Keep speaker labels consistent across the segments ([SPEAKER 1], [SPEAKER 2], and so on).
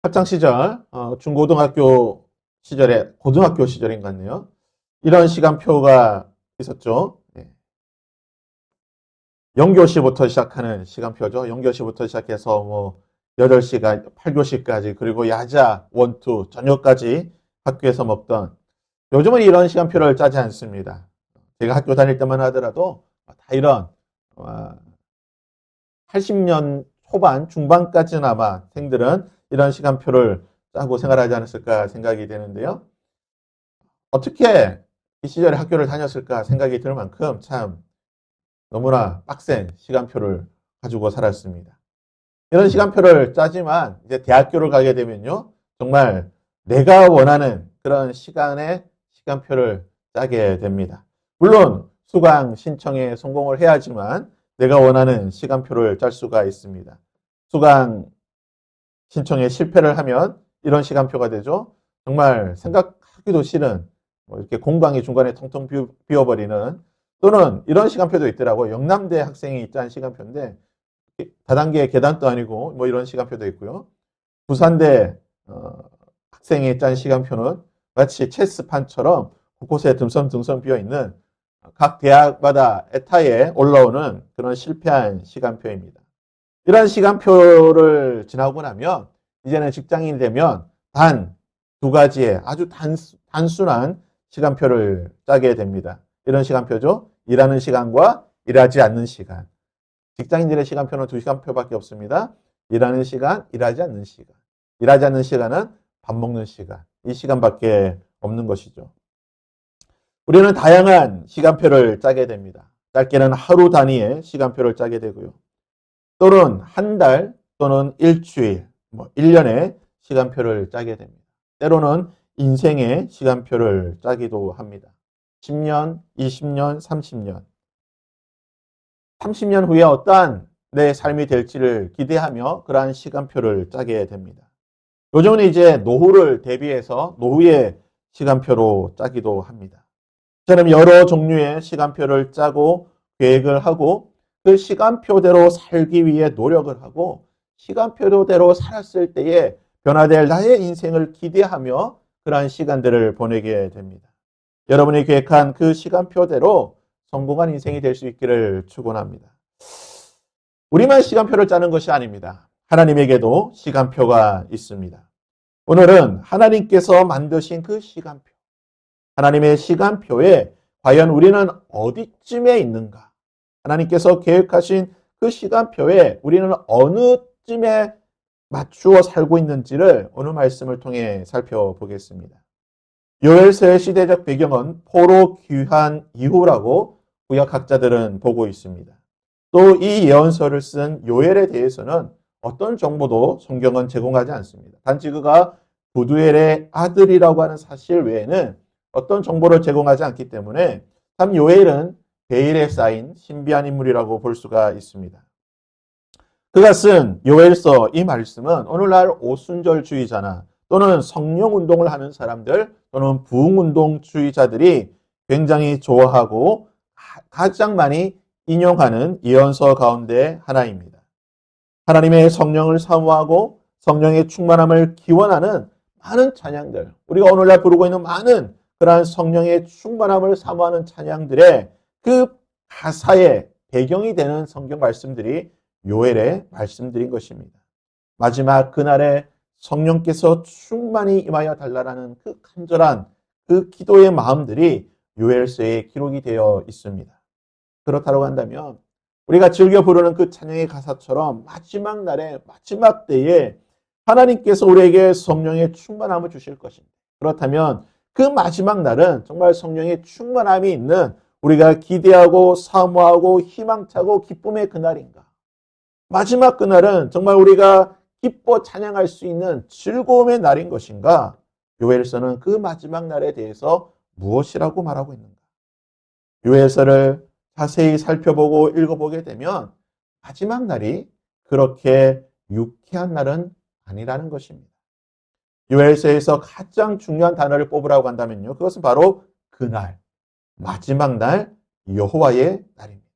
[SPEAKER 1] 학창 시절, 중고등학교 시절에, 고등학교 시절인 것 같네요. 이런 시간표가 있었죠. 네. 0교시부터 시작하는 시간표죠. 0교시부터 시작해서 8시간, 8교시까지, 그리고 야자, 원투, 저녁까지 학교에서 먹던, 요즘은 이런 시간표를 짜지 않습니다. 제가 학교 다닐 때만 하더라도 다 이런 80년 초반, 중반까지나마 생들은 이런 시간표를 짜고 생활하지 않았을까 생각이 되는데요. 어떻게 이 시절에 학교를 다녔을까 생각이 들 만큼 참 너무나 빡센 시간표를 가지고 살았습니다. 이런 시간표를 짜지만 이제 대학교를 가게 되면요. 정말 내가 원하는 그런 시간의 시간표를 짜게 됩니다. 물론 수강 신청에 성공을 해야지만 내가 원하는 시간표를 짤 수가 있습니다. 수강 신청에 실패를 하면 이런 시간표가 되죠. 정말 생각하기도 싫은 이렇게 공강이 중간에 텅텅 비어버리는, 또는 이런 시간표도 있더라고요. 영남대 학생이 짠 시간표인데 다단계 계단도 아니고 이런 시간표도 있고요. 부산대 학생이 짠 시간표는 마치 체스판처럼 곳곳에 듬성듬성 비어있는, 각 대학마다 에타에 올라오는 그런 실패한 시간표입니다. 이런 시간표를 지나고 나면 이제는 직장인이 되면 단 두 가지의 아주 단순한 시간표를 짜게 됩니다. 이런 시간표죠. 일하는 시간과 일하지 않는 시간. 직장인들의 시간표는 두 시간표밖에 없습니다. 일하는 시간, 일하지 않는 시간. 일하지 않는 시간은 밥 먹는 시간. 이 시간밖에 없는 것이죠. 우리는 다양한 시간표를 짜게 됩니다. 짧게는 하루 단위의 시간표를 짜게 되고요. 또는 한 달 또는 일주일, 1년의 시간표를 짜게 됩니다. 때로는 인생의 시간표를 짜기도 합니다. 10년, 20년, 30년. 30년 후에 어떠한 내 삶이 될지를 기대하며 그러한 시간표를 짜게 됩니다. 요즘은 이제 노후를 대비해서 노후의 시간표로 짜기도 합니다. 저는 여러 종류의 시간표를 짜고 계획을 하고 그 시간표대로 살기 위해 노력을 하고 시간표대로 살았을 때에 변화될 나의 인생을 기대하며 그러한 시간들을 보내게 됩니다. 여러분이 계획한 그 시간표대로 성공한 인생이 될 수 있기를 축원합니다. 우리만 시간표를 짜는 것이 아닙니다. 하나님에게도 시간표가 있습니다. 오늘은 하나님께서 만드신 그 시간표, 하나님의 시간표에 과연 우리는 어디쯤에 있는가? 하나님께서 계획하신 그 시간표에 우리는 어느 쯤에 맞추어 살고 있는지를 오늘 말씀을 통해 살펴보겠습니다. 요엘서의 시대적 배경은 포로 귀환 이후라고 구약학자들은 보고 있습니다. 또 이 예언서를 쓴 요엘에 대해서는 어떤 정보도 성경은 제공하지 않습니다. 단지 그가 부두엘의 아들이라고 하는 사실 외에는 어떤 정보를 제공하지 않기 때문에 참 요엘은 베일에 쌓인 신비한 인물이라고 볼 수가 있습니다. 그가 쓴 요엘서 이 말씀은 오늘날 오순절주의자나 또는 성령운동을 하는 사람들 또는 부흥운동주의자들이 굉장히 좋아하고 가장 많이 인용하는 예언서 가운데 하나입니다. 하나님의 성령을 사모하고 성령의 충만함을 기원하는 많은 찬양들, 우리가 오늘날 부르고 있는 많은 그러한 성령의 충만함을 사모하는 찬양들의 그 가사의 배경이 되는 성경 말씀들이 요엘의 말씀들인 것입니다. 마지막 그날에 성령께서 충만히 임하여 달라라는 그 간절한 그 기도의 마음들이 요엘서에 기록이 되어 있습니다. 그렇다고 한다면 우리가 즐겨 부르는 그 찬양의 가사처럼 마지막 날에 마지막 때에 하나님께서 우리에게 성령의 충만함을 주실 것입니다. 그렇다면 그 마지막 날은 정말 성령의 충만함이 있는 우리가 기대하고 사모하고 희망차고 기쁨의 그날인가? 마지막 그날은 정말 우리가 기뻐 찬양할 수 있는 즐거움의 날인 것인가? 요엘서는 그 마지막 날에 대해서 무엇이라고 말하고 있는가? 요엘서를 자세히 살펴보고 읽어보게 되면 마지막 날이 그렇게 유쾌한 날은 아니라는 것입니다. 요엘서에서 가장 중요한 단어를 뽑으라고 한다면요. 그것은 바로 그날, 마지막 날, 여호와의 날입니다.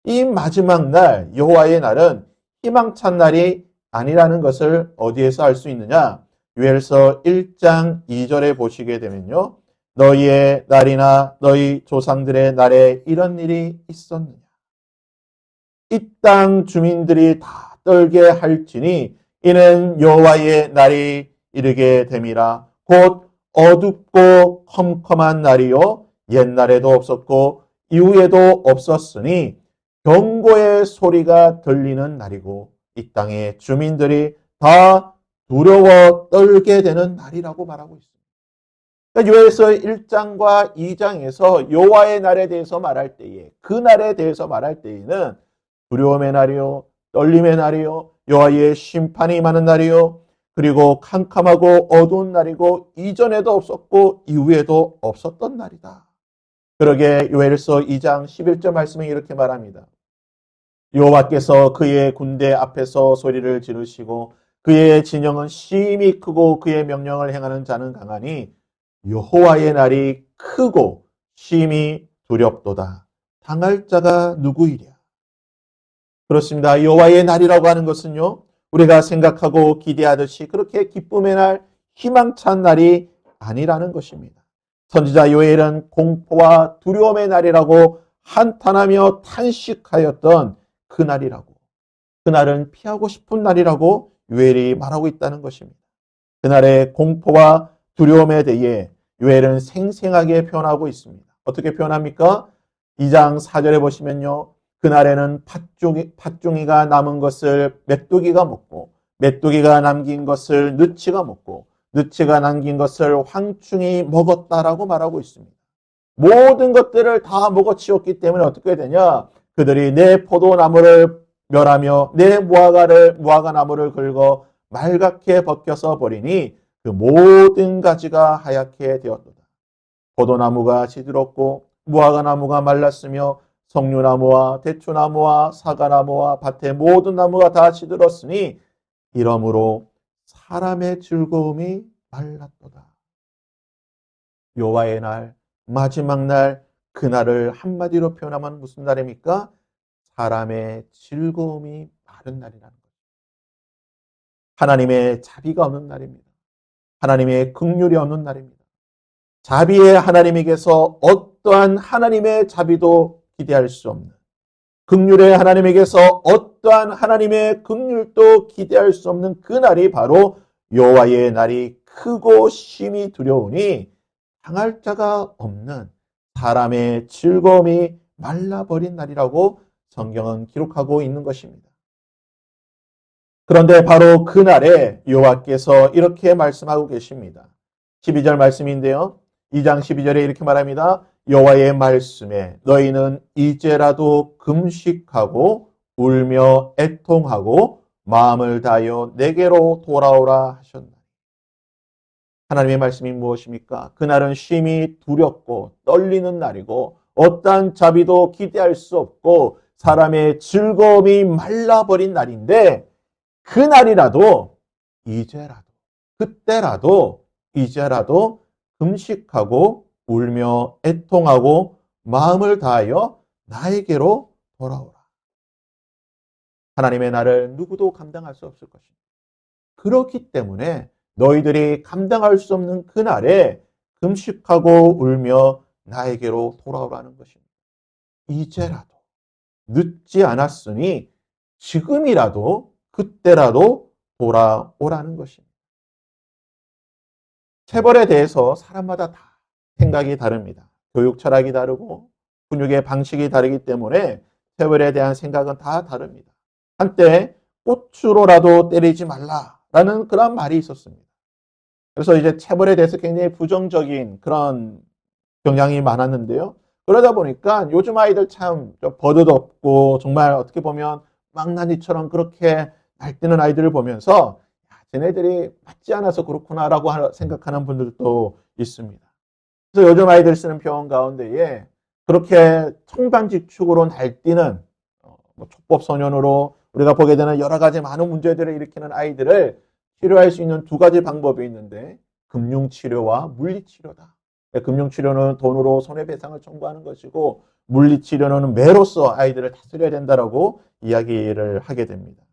[SPEAKER 1] 이 마지막 날, 여호와의 날은 희망찬 날이 아니라는 것을 어디에서 알 수 있느냐? 요엘서 1장 2절에 보시게 되면요. 너희의 날이나 너희 조상들의 날에 이런 일이 있었느냐? 이 땅 주민들이 다 떨게 할지니 이는 여호와의 날이 이르게 됨이라. 곧 어둡고 컴컴한 날이요 옛날에도 없었고 이후에도 없었으니 경고의 소리가 들리는 날이고 이 땅의 주민들이 다 두려워 떨게 되는 날이라고 말하고 있습니다. 그러니까 요엘서 1장과 2장에서 여호와의 날에 대해서 말할 때에 그 날에 대해서 말할 때에는 두려움의 날이요 떨림의 날이요 여호와의 심판이 임하는 날이요 그리고 캄캄하고 어두운 날이고 이전에도 없었고 이후에도 없었던 날이다. 그러게 요엘서 2장 11절 말씀에 이렇게 말합니다. 여호와께서 그의 군대 앞에서 소리를 지르시고 그의 진영은 심히 크고 그의 명령을 행하는 자는 강하니 여호와의 날이 크고 심히 두렵도다. 당할 자가 누구이랴? 그렇습니다. 여호와의 날이라고 하는 것은요. 우리가 생각하고 기대하듯이 그렇게 기쁨의 날, 희망찬 날이 아니라는 것입니다. 선지자 요엘은 공포와 두려움의 날이라고 한탄하며 탄식하였던 그 날이라고, 그날은 피하고 싶은 날이라고 요엘이 말하고 있다는 것입니다. 그날의 공포와 두려움에 대해 요엘은 생생하게 표현하고 있습니다. 어떻게 표현합니까? 2장 4절에 보시면요. 그날에는 팥종이가 남은 것을 메뚜기가 먹고 메뚜기가 남긴 것을 느치가 먹고 느치가 남긴 것을 황충이 먹었다라고 말하고 있습니다. 모든 것들을 다 먹어치웠기 때문에 어떻게 되냐? 그들이 내 포도나무를 멸하며 내 무화과나무를 긁어 말갛게 벗겨서 버리니 그 모든 가지가 하얗게 되었도다. 포도나무가 시들었고 무화과나무가 말랐으며 석류나무와 대추나무와 사과나무와 밭의 모든 나무가 다 시들었으니 이러므로 사람의 즐거움이 말랐도다. 여호와의 날, 마지막 날, 그날을 한마디로 표현하면 무슨 날입니까? 사람의 즐거움이 마른 날이라는 거죠. 하나님의 자비가 없는 날입니다. 하나님의 긍휼이 없는 날입니다. 자비의 하나님에게서 어떠한 하나님의 자비도 기대할 수 없는, 긍휼의 하나님에게서 어떠한 하나님의 긍휼도 기대할 수 없는 그 날이 바로 여호와의 날이 크고 심히 두려우니 당할 자가 없는 사람의 즐거움이 말라버린 날이라고 성경은 기록하고 있는 것입니다. 그런데 바로 그날에 여호와께서 이렇게 말씀하고 계십니다. 12절 말씀인데요. 2장 12절에 이렇게 말합니다. 여호와의 말씀에 너희는 이제라도 금식하고 울며 애통하고 마음을 다하여 내게로 돌아오라 하셨나니. 하나님의 말씀이 무엇입니까? 그날은 심히 두렵고 떨리는 날이고 어떠한 자비도 기대할 수 없고 사람의 즐거움이 말라버린 날인데 그날이라도 이제라도 그때라도 이제라도 금식하고 울며 애통하고 마음을 다하여 나에게로 돌아오라. 하나님의 날을 누구도 감당할 수 없을 것입니다. 그렇기 때문에 너희들이 감당할 수 없는 그날에 금식하고 울며 나에게로 돌아오라는 것입니다. 이제라도 늦지 않았으니 지금이라도 그때라도 돌아오라는 것입니다. 체벌에 대해서 사람마다 다 생각이 다릅니다. 교육 철학이 다르고 훈육의 방식이 다르기 때문에 체벌에 대한 생각은 다 다릅니다. 한때 꽃으로라도 때리지 말라라는 그런 말이 있었습니다. 그래서 이제 체벌에 대해서 굉장히 부정적인 그런 경향이 많았는데요. 그러다 보니까 요즘 아이들 참 버릇없고 정말 어떻게 보면 망나니처럼 그렇게 날뛰는 아이들을 보면서 쟤네들이 맞지 않아서 그렇구나라고 생각하는 분들도 있습니다. 그래서 요즘 아이들 쓰는 표현 가운데에 그렇게 청반지축으로 날뛰는 촉법 소년으로 우리가 보게 되는 여러 가지 많은 문제들을 일으키는 아이들을 치료할 수 있는 두 가지 방법이 있는데 금융치료와 물리치료다. 금융치료는 돈으로 손해배상을 청구하는 것이고 물리치료는 매로써 아이들을 다스려야 된다라고 이야기를 하게 됩니다.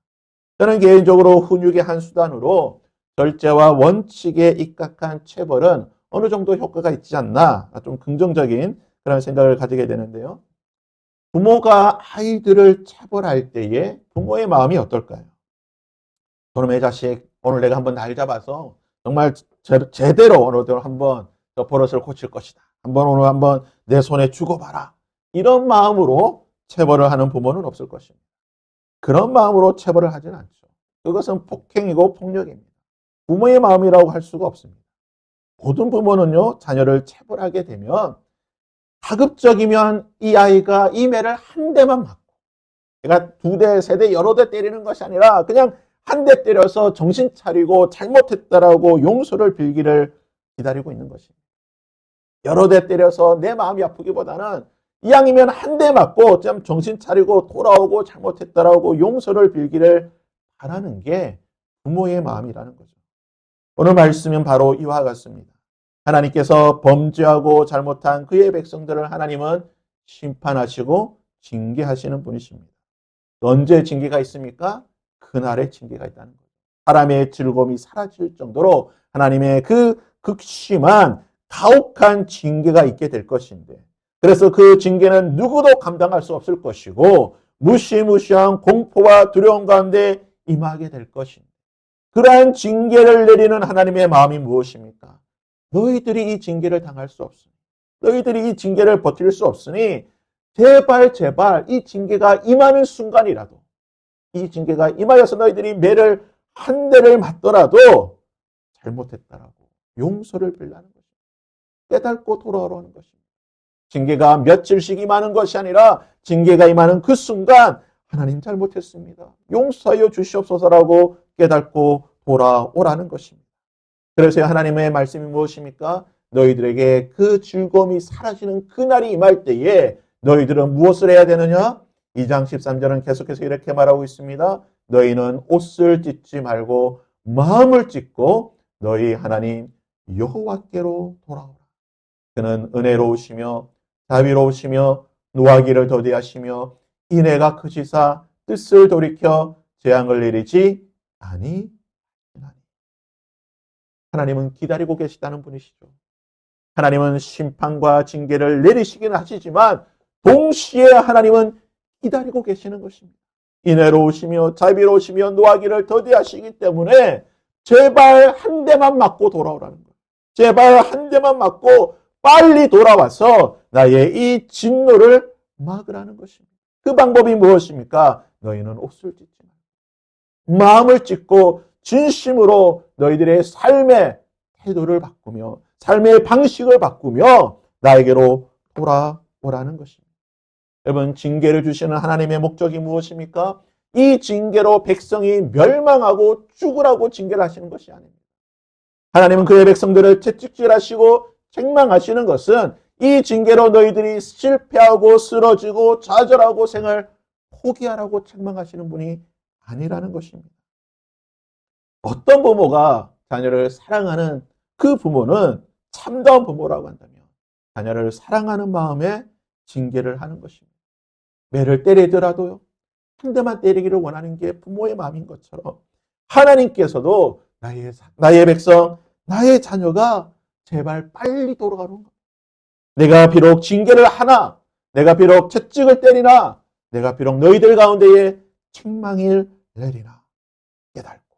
[SPEAKER 1] 저는 개인적으로 훈육의 한 수단으로 절제와 원칙에 입각한 체벌은 어느 정도 효과가 있지 않나, 좀 긍정적인 그런 생각을 가지게 되는데요. 부모가 아이들을 체벌할 때에 부모의 마음이 어떨까요? 저놈의 자식, 오늘 내가 한번 날 잡아서 정말 제대로 오늘 한번 저 버릇을 고칠 것이다. 오늘 한번 내 손에 주고 봐라. 이런 마음으로 체벌을 하는 부모는 없을 것입니다. 그런 마음으로 체벌을 하진 않죠. 그것은 폭행이고 폭력입니다. 부모의 마음이라고 할 수가 없습니다. 모든 부모는요, 자녀를 체벌하게 되면 가급적이면 이 아이가 이 매를 한 대만 맞고, 제가 두 대, 세 대, 여러 대 때리는 것이 아니라 그냥 한 대 때려서 정신 차리고 잘못했다라고 용서를 빌기를 기다리고 있는 것입니다. 여러 대 때려서 내 마음이 아프기보다는 이왕이면 한 대 맞고 좀 정신 차리고 돌아오고 잘못했다라고 용서를 빌기를 바라는 게 부모의 마음이라는 거죠. 오늘 말씀은 바로 이와 같습니다. 하나님께서 범죄하고 잘못한 그의 백성들을 하나님은 심판하시고 징계하시는 분이십니다. 언제 징계가 있습니까? 그날에 징계가 있다는 거죠. 사람의 즐거움이 사라질 정도로 하나님의 그 극심한 가혹한 징계가 있게 될 것인데, 그래서 그 징계는 누구도 감당할 수 없을 것이고 무시무시한 공포와 두려움 가운데 임하게 될 것입니다. 그러한 징계를 내리는 하나님의 마음이 무엇입니까? 너희들이 이 징계를 당할 수 없으니, 너희들이 이 징계를 버틸 수 없으니 제발 이 징계가 임하는 순간이라도, 이 징계가 임하여서 너희들이 매를 한 대를 맞더라도 잘못했다라고 용서를 빌라는 것입니다. 깨닫고 돌아오라는 것입니다. 징계가 며칠씩 임하는 것이 아니라 징계가 임하는 그 순간 하나님 잘못했습니다. 용서하여 주시옵소서라고 깨닫고 돌아오라는 것입니다. 그래서 하나님의 말씀이 무엇입니까? 너희들에게 그 즐거움이 사라지는 그날이 임할 때에 너희들은 무엇을 해야 되느냐? 2장 13절은 계속해서 이렇게 말하고 있습니다. 너희는 옷을 찢지 말고 마음을 찢고 너희 하나님 여호와께로 돌아오라. 그는 은혜로우시며 자비로우시며 노하기를 더디하시며 인애가 크시사 뜻을 돌이켜 재앙을 내리지 아니하나니. 하나님은 기다리고 계시다는 분이시죠. 하나님은 심판과 징계를 내리시기는 하시지만 동시에 하나님은 기다리고 계시는 것입니다. 인애로우시며 자비로우시며 노하기를 더디하시기 때문에 제발 한 대만 맞고 돌아오라는 거예요. 제발 한 대만 맞고 빨리 돌아와서 나의 이 진노를 막으라는 것입니다. 그 방법이 무엇입니까? 너희는 옷을 찢지 말고 마음을 찢고 진심으로 너희들의 삶의 태도를 바꾸며 삶의 방식을 바꾸며 나에게로 돌아오라는 것입니다. 여러분, 징계를 주시는 하나님의 목적이 무엇입니까? 이 징계로 백성이 멸망하고 죽으라고 징계를 하시는 것이 아닙니다. 하나님은 그의 백성들을 채찍질하시고 책망하시는 것은 이 징계로 너희들이 실패하고 쓰러지고 좌절하고 생을 포기하라고 책망하시는 분이 아니라는 것입니다. 어떤 부모가 자녀를 사랑하는 그 부모는 참다운 부모라고 한다면 자녀를 사랑하는 마음에 징계를 하는 것입니다. 매를 때리더라도요, 한 대만 때리기를 원하는 게 부모의 마음인 것처럼 하나님께서도 나의 백성, 나의 자녀가 제발 빨리 돌아가는 것. 내가 비록 징계를 하나, 내가 비록 채찍을 때리나, 내가 비록 너희들 가운데에 책망을 내리나 깨닫고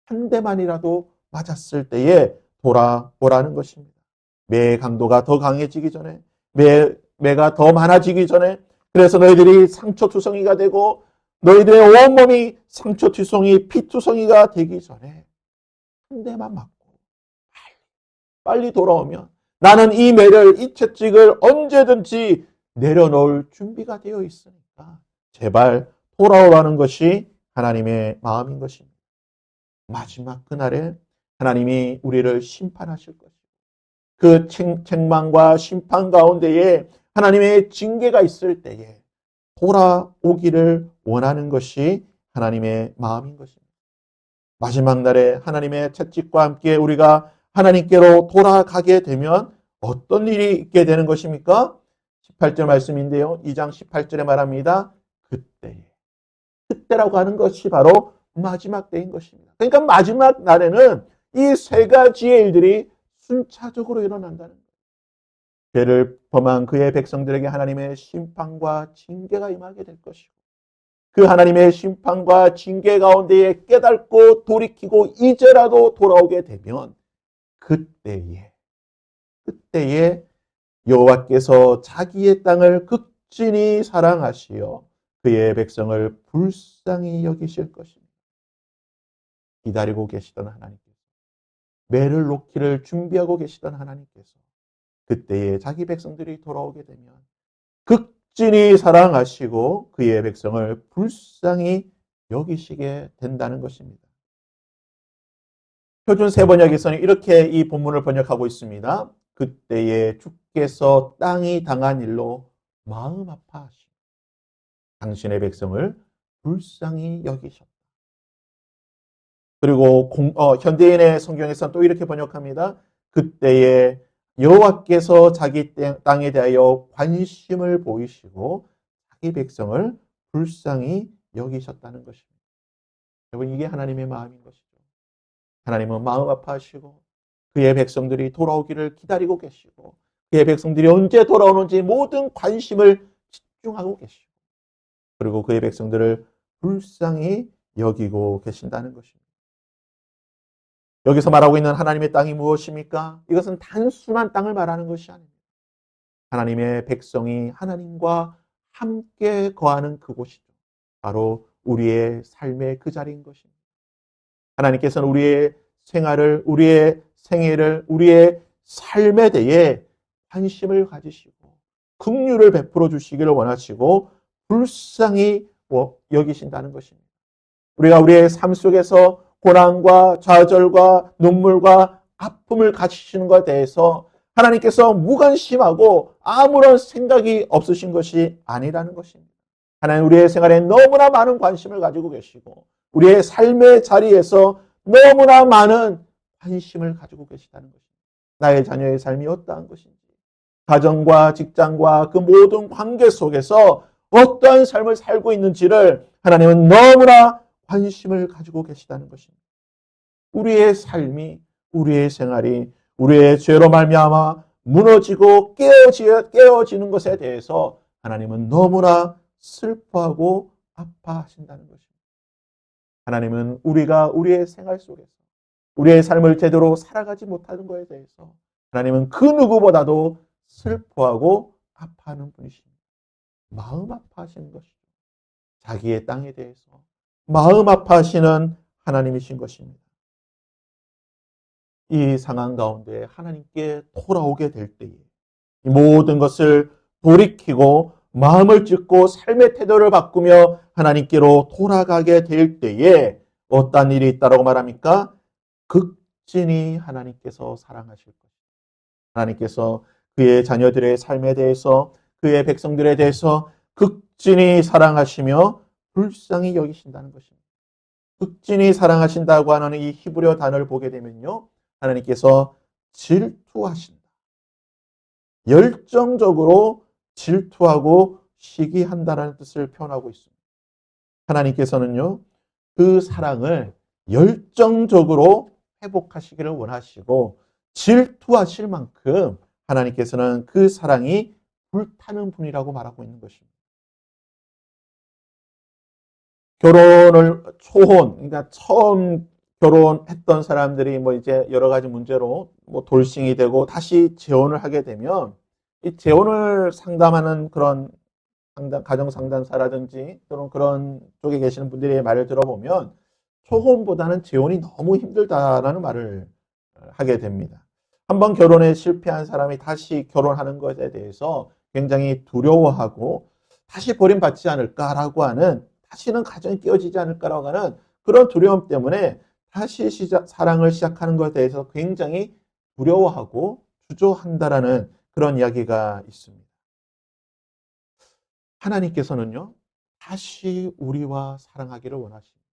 [SPEAKER 1] 한 대만이라도 맞았을 때에 돌아오라는 것입니다. 매의 강도가 더 강해지기 전에, 매가 더 많아지기 전에, 그래서 너희들이 상처투성이가 되고 너희들의 온몸이 상처투성이, 피투성이가 되기 전에 한 대만 맞고 빨리 돌아오면 나는 이 매를, 이 채찍을 언제든지 내려놓을 준비가 되어 있으니까 제발 돌아오라는 것이 하나님의 마음인 것입니다. 마지막 그날에 하나님이 우리를 심판하실 것입니다. 그 책망과 심판 가운데에 하나님의 징계가 있을 때에 돌아오기를 원하는 것이 하나님의 마음인 것입니다. 마지막 날에 하나님의 채찍과 함께 우리가 하나님께로 돌아가게 되면 어떤 일이 있게 되는 것입니까? 18절 말씀인데요. 2장 18절에 말합니다. 그때라고 하는 것이 바로 마지막 때인 것입니다. 그러니까 마지막 날에는 이 세 가지의 일들이 순차적으로 일어난다는 거예요. 죄를 범한 그의 백성들에게 하나님의 심판과 징계가 임하게 될 것이고, 그 하나님의 심판과 징계 가운데에 깨닫고 돌이키고 이제라도 돌아오게 되면 그때에 여호와께서 자기의 땅을 극진히 사랑하시어 그의 백성을 불쌍히 여기실 것입니다. 기다리고 계시던 하나님께서, 매를 놓기를 준비하고 계시던 하나님께서 그때에 자기 백성들이 돌아오게 되면 극진히 사랑하시고 그의 백성을 불쌍히 여기시게 된다는 것입니다. 표준 세번역에서는 이렇게 이 본문을 번역하고 있습니다. 그때에 주께서 땅이 당한 일로 마음 아파하시고 당신의 백성을 불쌍히 여기셨다. 그리고 현대인의 성경에서는 또 이렇게 번역합니다. 그때에 여호와께서 자기 땅에 대하여 관심을 보이시고 자기 백성을 불쌍히 여기셨다는 것입니다. 여러분, 이게 하나님의 마음인 것이죠. 하나님은 마음 아파하시고 그의 백성들이 돌아오기를 기다리고 계시고 그의 백성들이 언제 돌아오는지 모든 관심을 집중하고 계시고 그리고 그의 백성들을 불쌍히 여기고 계신다는 것입니다. 여기서 말하고 있는 하나님의 땅이 무엇입니까? 이것은 단순한 땅을 말하는 것이 아닙니다. 하나님의 백성이 하나님과 함께 거하는 그곳이죠. 바로 우리의 삶의 그 자리인 것입니다. 하나님께서는 우리의 생활을, 우리의 생애를, 우리의 삶에 대해 관심을 가지시고 긍휼을 베풀어 주시기를 원하시고 불쌍히 여기신다는 것입니다. 우리가 우리의 삶 속에서 고난과 좌절과 눈물과 아픔을 가지시는 것에 대해서 하나님께서 무관심하고 아무런 생각이 없으신 것이 아니라는 것입니다. 하나님 우리의 생활에 너무나 많은 관심을 가지고 계시고 우리의 삶의 자리에서 너무나 많은 관심을 가지고 계시다는 것입니다. 나의 자녀의 삶이 어떠한 것인지, 가정과 직장과 그 모든 관계 속에서 어떠한 삶을 살고 있는지를 하나님은 너무나 관심을 가지고 계시다는 것입니다. 우리의 삶이, 우리의 생활이 우리의 죄로 말미암아 무너지고 깨어지는 것에 대해서 하나님은 너무나 슬퍼하고 아파하신다는 것입니다. 하나님은 우리가 우리의 생활 속에서 우리의 삶을 제대로 살아가지 못하는 것에 대해서 하나님은 그 누구보다도 슬퍼하고 아파하는 분이십니다. 마음 아파하시는 것이죠. 자기의 땅에 대해서 마음 아파하시는 하나님이신 것입니다. 이 상황 가운데 하나님께 돌아오게 될 때에 이 모든 것을 돌이키고 마음을 찢고 삶의 태도를 바꾸며 하나님께로 돌아가게 될 때에 어떤 일이 있다고 말합니까? 극진히 하나님께서 사랑하실 것입니다. 하나님께서 그의 자녀들의 삶에 대해서 그의 백성들에 대해서 극진히 사랑하시며 불쌍히 여기신다는 것입니다. 극진히 사랑하신다고 하는 이 히브리어 단어를 보게 되면요, 하나님께서 질투하신다. 열정적으로 질투하고 시기한다는 뜻을 표현하고 있습니다. 하나님께서는요, 그 사랑을 열정적으로 회복하시기를 원하시고 질투하실 만큼 하나님께서는 그 사랑이 불타는 분이라고 말하고 있는 것입니다. 결혼을 그러니까 처음 결혼했던 사람들이 이제 여러 가지 문제로 돌싱이 되고 다시 재혼을 하게 되면 이 재혼을 상담하는 그런 가정 상담사라든지 또는 그런 쪽에 계시는 분들의 말을 들어보면 초혼보다는 재혼이 너무 힘들다라는 말을 하게 됩니다. 한번 결혼에 실패한 사람이 다시 결혼하는 것에 대해서 굉장히 두려워하고 다시 버림받지 않을까라고 하는, 다시는 가정이 깨어지지 않을까라고 하는 그런 두려움 때문에 다시 사랑을 시작하는 것에 대해서 굉장히 두려워하고 주저한다라는 그런 이야기가 있습니다. 하나님께서는요, 다시 우리와 사랑하기를 원하십니다.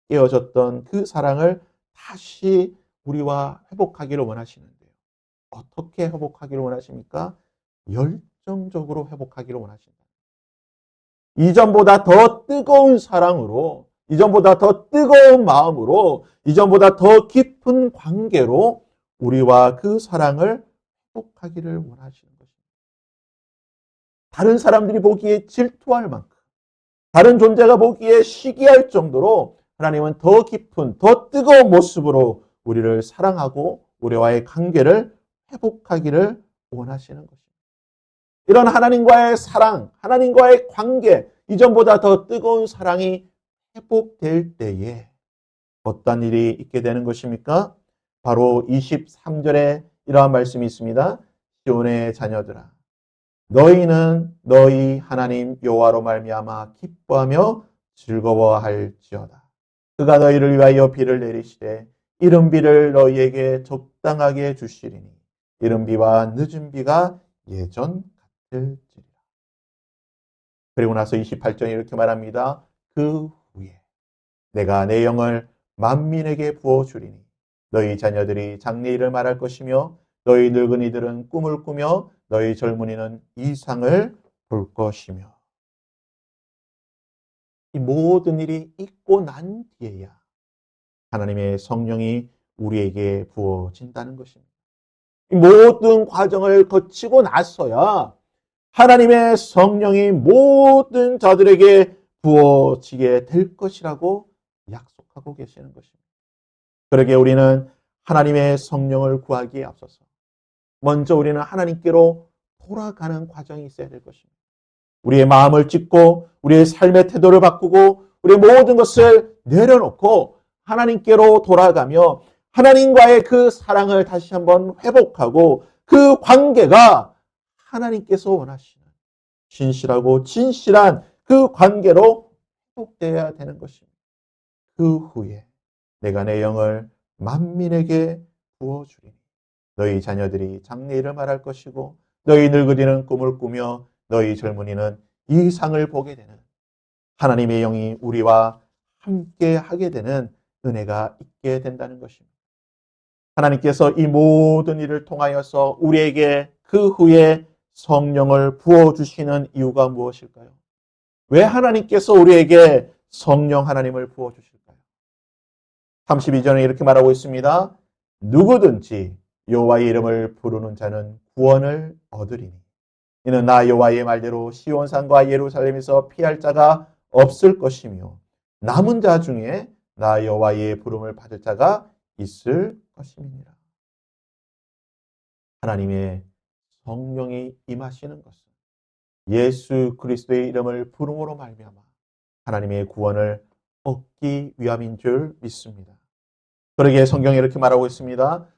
[SPEAKER 1] 깨어졌던 그 사랑을 다시 우리와 회복하기를 원하시는데요. 어떻게 회복하기를 원하십니까? 열정적으로 회복하기를 원하신다. 이전보다 더 뜨거운 사랑으로 이전보다 더 뜨거운 마음으로, 이전보다 더 깊은 관계로 우리와 그 사랑을 회복하기를 원하시는 것입니다. 다른 사람들이 보기에 질투할 만큼, 다른 존재가 보기에 시기할 정도로 하나님은 더 깊은, 더 뜨거운 모습으로 우리를 사랑하고 우리와의 관계를 회복하기를 원하시는 것입니다. 이런 하나님과의 사랑, 하나님과의 관계, 이전보다 더 뜨거운 사랑이 회복될 때에 어떤 일이 있게 되는 것입니까? 바로 23절에 이러한 말씀이 있습니다. 시온의 자녀들아, 너희는 너희 하나님 여호와로 말미암아 기뻐하며 즐거워할지어다. 그가 너희를 위하여 비를 내리시되 이른 비를 너희에게 적당하게 주시리니 이른 비와 늦은 비가 예전 같을지리라. 그리고 나서 28절에 이렇게 말합니다. 그 후에 내가 내 영을 만민에게 부어주리니 너희 자녀들이 장래일을 말할 것이며 너희 늙은이들은 꿈을 꾸며 너희 젊은이는 이상을 볼 것이며. 이 모든 일이 있고 난 뒤에야 하나님의 성령이 우리에게 부어진다는 것입니다. 이 모든 과정을 거치고 나서야 하나님의 성령이 모든 자들에게 부어지게 될 것이라고 약속하고 계시는 것입니다. 그러기에 우리는 하나님의 성령을 구하기에 앞서서 먼저 우리는 하나님께로 돌아가는 과정이 있어야 될 것입니다. 우리의 마음을 찢고 우리의 삶의 태도를 바꾸고 우리의 모든 것을 내려놓고 하나님께로 돌아가며 하나님과의 그 사랑을 다시 한번 회복하고 그 관계가 하나님께서 원하시는 진실하고 진실한 그 관계로 회복되어야 되는 것입니다. 그 후에 내가 내 영을 만민에게 부어주리니 너희 자녀들이 장래일을 말할 것이고 너희 늙은이는 꿈을 꾸며 너희 젊은이는 이상을 보게 되는 하나님의 영이 우리와 함께 하게 되는 은혜가 있게 된다는 것입니다. 하나님께서 이 모든 일을 통하여서 우리에게 그 후에 성령을 부어주시는 이유가 무엇일까요? 왜 하나님께서 우리에게 성령 하나님을 부어주실까요? 32절에 이렇게 말하고 있습니다. 누구든지 여호와의 이름을 부르는 자는 구원을 얻으리니 이는 나 여호와의 말대로 시온산과 예루살렘에서 피할 자가 없을 것이며 남은 자 중에 나 여호와의 부름을 받을 자가 있을 것임이니라. 하나님의 성령이 임하시는 것은 예수 그리스도의 이름을 부름으로 말미암아 하나님의 구원을 얻기 위함인 줄 믿습니다. 그러기에 성경이 이렇게 말하고 있습니다.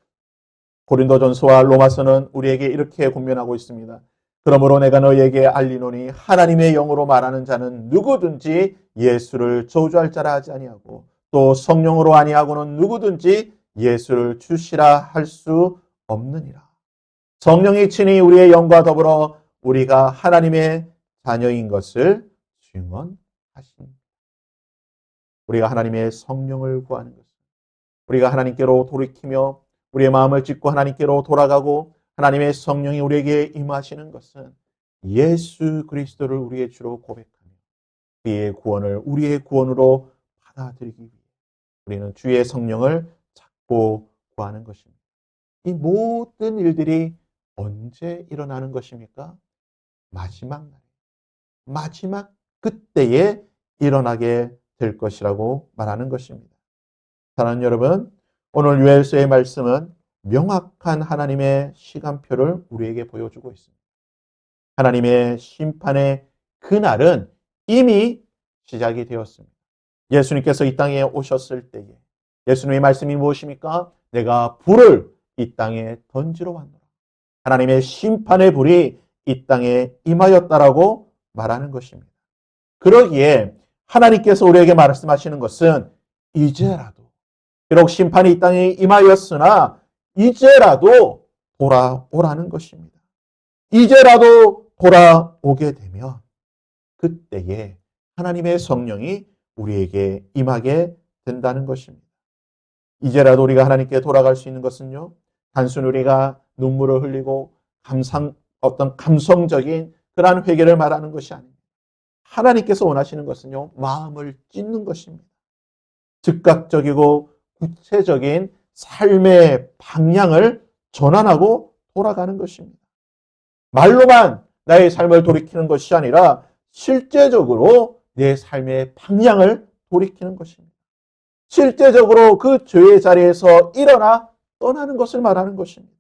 [SPEAKER 1] 고린도전서와 로마서는 우리에게 이렇게 권면하고 있습니다. 그러므로 내가 너희에게 알리노니 하나님의 영으로 말하는 자는 누구든지 예수를 저주할 자라 하지 아니하고 또 성령으로 아니하고는 누구든지 예수를 주시라 할 수 없느니라. 성령이 친히 우리의 영과 더불어 우리가 하나님의 자녀인 것을 증언하십니다. 우리가 하나님의 성령을 구하는 것은 우리가 하나님께로 돌이키며 우리의 마음을 찢고 하나님께로 돌아가고 하나님의 성령이 우리에게 임하시는 것은 예수 그리스도를 우리의 주로 고백하며 그의 구원을 우리의 구원으로 받아들이기 위해 우리는 주의 성령을 찾고 구하는 것입니다. 이 모든 일들이 언제 일어나는 것입니까? 마지막 날, 마지막 그때에 일어나게 될 것이라고 말하는 것입니다. 사랑하는 여러분, 오늘 요엘서의 말씀은 명확한 하나님의 시간표를 우리에게 보여주고 있습니다. 하나님의 심판의 그날은 이미 시작이 되었습니다. 예수님께서 이 땅에 오셨을 때에 예수님의 말씀이 무엇입니까? 내가 불을 이 땅에 던지러 왔노라. 하나님의 심판의 불이 이 땅에 임하였다라고 말하는 것입니다. 그러기에 하나님께서 우리에게 말씀하시는 것은 이제라도 비록 심판이 이 땅에 임하였으나 이제라도 돌아오라는 것입니다. 이제라도 돌아오게 되면 그때에 하나님의 성령이 우리에게 임하게 된다는 것입니다. 이제라도 우리가 하나님께 돌아갈 수 있는 것은요, 단순히 우리가 눈물을 흘리고 어떤 감성적인 그러한 회개를 말하는 것이 아닙니다. 하나님께서 원하시는 것은요, 마음을 찢는 것입니다. 즉각적이고 구체적인 삶의 방향을 전환하고 돌아가는 것입니다. 말로만 나의 삶을 돌이키는 것이 아니라 실제적으로 내 삶의 방향을 돌이키는 것입니다. 실제적으로 그 죄의 자리에서 일어나 떠나는 것을 말하는 것입니다.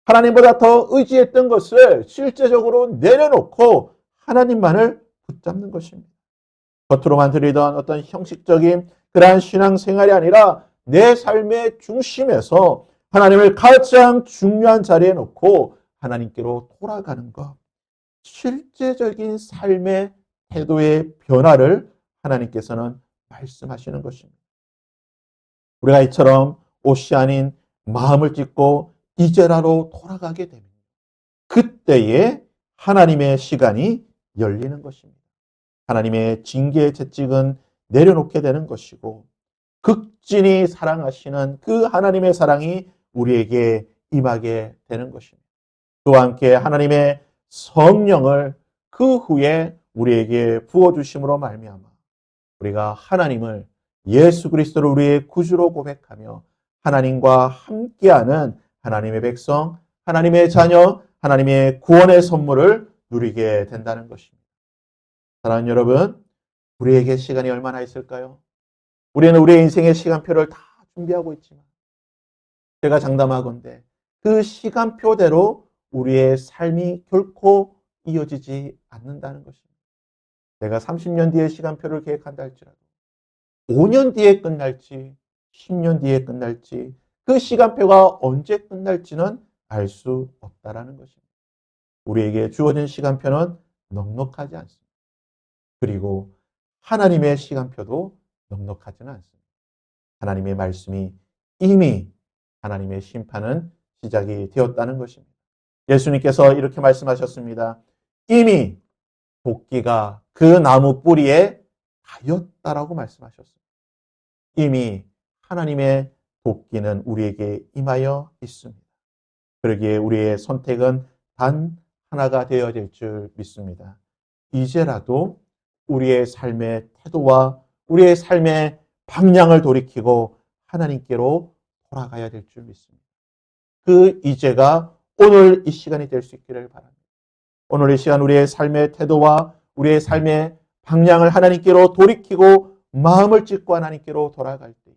[SPEAKER 1] 하나님보다 더 의지했던 것을 실제적으로 내려놓고 하나님만을 붙잡는 것입니다. 겉으로만 드리던 어떤 형식적인 그러한 신앙생활이 아니라 내 삶의 중심에서 하나님을 가장 중요한 자리에 놓고 하나님께로 돌아가는 것. 실제적인 삶의 태도의 변화를 하나님께서는 말씀하시는 것입니다. 우리가 이처럼 옷이 아닌 마음을 찢고 이제라로 돌아가게 됩니다. 그때에 하나님의 시간이 열리는 것입니다. 하나님의 징계의 채찍은 내려놓게 되는 것이고 극진히 사랑하시는 그 하나님의 사랑이 우리에게 임하게 되는 것입니다. 그와 함께 하나님의 성령을 그 후에 우리에게 부어주심으로 말미암아 우리가 하나님을 예수 그리스도를 우리의 구주로 고백하며 하나님과 함께하는 하나님의 백성, 하나님의 자녀, 하나님의 구원의 선물을 누리게 된다는 것입니다. 사랑하는 여러분, 우리에게 시간이 얼마나 있을까요? 우리는 우리의 인생의 시간표를 다 준비하고 있지만 제가 장담하건대 그 시간표대로 우리의 삶이 결코 이어지지 않는다는 것입니다. 내가 30년 뒤의 시간표를 계획한다 할지라도 5년 뒤에 끝날지 10년 뒤에 끝날지 그 시간표가 언제 끝날지는 알 수 없다라는 것입니다. 우리에게 주어진 시간표는 넉넉하지 않습니다. 그리고 하나님의 시간표도 넉넉하지는 않습니다. 하나님의 말씀이 이미 하나님의 심판은 시작이 되었다는 것입니다. 예수님께서 이렇게 말씀하셨습니다. 이미 도끼가 그 나무 뿌리에 닿였다라고 말씀하셨습니다. 이미 하나님의 도끼는 우리에게 임하여 있습니다. 그러기에 우리의 선택은 단 하나가 되어야 될 줄 믿습니다. 이제라도 우리의 삶의 태도와 우리의 삶의 방향을 돌이키고 하나님께로 돌아가야 될 줄 믿습니다. 그 이제가 오늘 이 시간이 될 수 있기를 바랍니다. 오늘 이 시간 우리의 삶의 태도와 우리의 삶의 방향을 하나님께로 돌이키고 마음을 찢고 하나님께로 돌아갈 때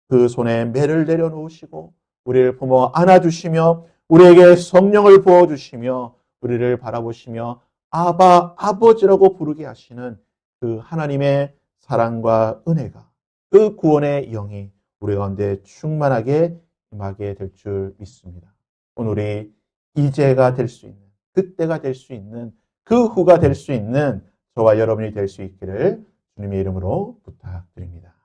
[SPEAKER 1] 그 손에 매를 내려놓으시고 우리를 품어 안아주시며 우리에게 성령을 부어주시며 우리를 바라보시며 아바 아버지라고 부르게 하시는 그 하나님의 사랑과 은혜가 그 구원의 영이 우리 가운데 충만하게 임하게 될 줄 믿습니다. 오늘이 이제가 될 수 있는 그때가 될 수 있는 그 후가 될 수 있는 저와 여러분이 될 수 있기를 주님의 이름으로 부탁드립니다.